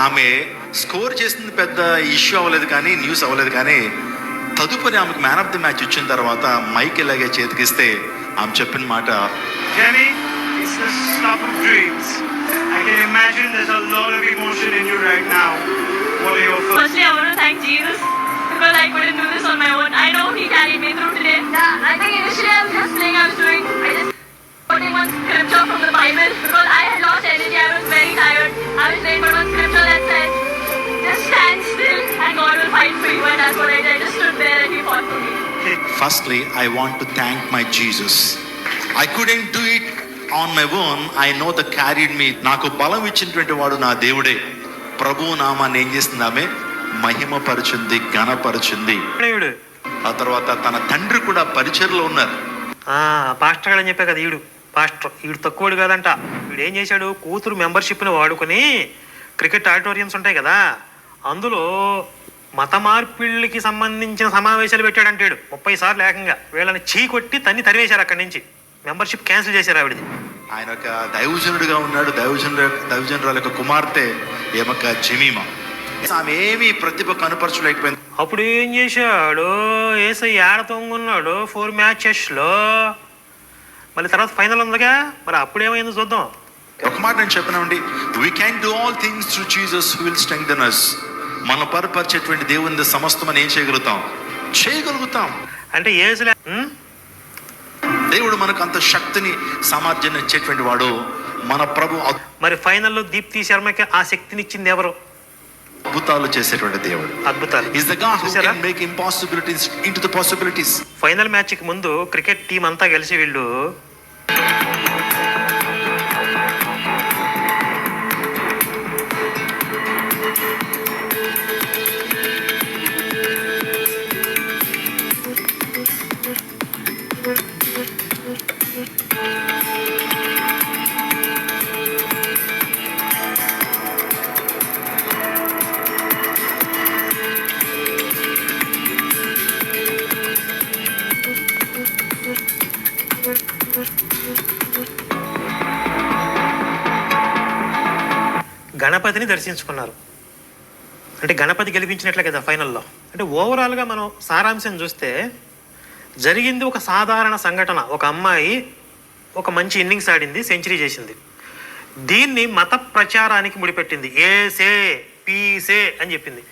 ఆమె స్కోర్ చేసింది పెద్ద ఇష్యూ అవ్వలేదు, కానీ న్యూస్ అవ్వలేదు. కానీ తదుపరి ఆమెకు మ్యాన్ ఆఫ్ ది మ్యాచ్ ఇచ్చిన తర్వాత మైక్ ఇలాగే చేతికిస్తే ఆమె చెప్పిన మాట, Jenny, it's the stuff of dreams. I can imagine there's a lot of emotion in you right now. What are your thoughts? Firstly, I want to thank Jesus because I couldn't do this on my own. I know He carried me through today. Yeah, I think initially I was just playing, I was quoting one scripture from the Bible because I had lost energy. I was very tired. I was late, but one scripture that said, just stand still and God will fight for you. And that's what I did. I just stood there and He fought for me. Firstly I want to thank my Jesus. I couldn't do it on my own. I know the carried me. నాకు బలం ఇచ్చినటువంటి వాడు నా దేవుడే. ప్రభువు నామాన్ని ఏం చేస్తుంది? ఆమె మహిమపరుచుంది, ఘనపరుచుంది. ఆ తర్వాత తన తండ్రి కూడా పరిచర్లో ఉన్నారు. పాస్టర్ గారు అని చెప్పే కదా, ఈడు తక్కువడు కాదంట. వీడు ఏం చేశాడు? కూతురు మెంబర్షిప్ని వాడుకొని క్రికెట్ ఆడిటోరియంస్ ఉంటాయి కదా, అందులో మత మార్పిళ్ళకి సంబంధించిన సమావేశాలు పెట్టాడంటాడు. 30 సార్లు ఏకంగా వీళ్ళని చీకొట్టి తరివేశారు అక్కడి నుంచి. మెంబర్షిప్ క్యాన్సిల్ చేశారు ఆవిడది. ఆయన ఒక దైవజనుడిగా ఉన్నాడు. దైవజనురాల యొక్క కుమార్తె ఏమక్క జమీమా. ఆమె ఏమీ ప్రతిభ కనుపరచలేకపోయింది. అప్పుడు ఏం చేశాడు? ఏసై ఏడ తొంగున్నాడు 4 మ్యాచెస్లో. మళ్ళీ తర్వాత ఫైనల్ ఉందిగా, మరి అప్పుడేమైందో చూద్దాం. ఒక మాట నేను చెప్పినామండి, we can do all things through Jesus who will strengthen us. మనం పరపరిచేటువంటి దేవుని సమస్తమని ఏం చేయగలుగుతాం. అంటే ఏసులే దేవుడు మనకు అంత శక్తిని సామర్థ్యాన్ని ఇచ్చేటువంటి వాడు మన ప్రభు. మరి ఫైనల్లో దీప్తి శర్మకి ఆ శక్తిని ఇచ్చింది ఎవరు? అద్భుతాలు చేసేటువంటి దేవుడు. అద్భుతాలు. Is the God who can make impossibilities into the possibilities. Final మ్యాచ్కి ముందు క్రికెట్ టీం అంతా కలిసి వీళ్ళు గణపతిని దర్శించుకున్నారు. అంటే గణపతి గెలిపించినట్లే కదా ఫైనల్లో. అంటే ఓవరాల్గా మనం సారాంశం చూస్తే జరిగింది ఒక సాధారణ సంఘటన. ఒక అమ్మాయి ఒక మంచి ఇన్నింగ్స్ ఆడింది, సెంచరీ చేసింది. దీన్ని మత ప్రచారానికి ముడిపెట్టింది. ఏసే పీసే అని చెప్పింది.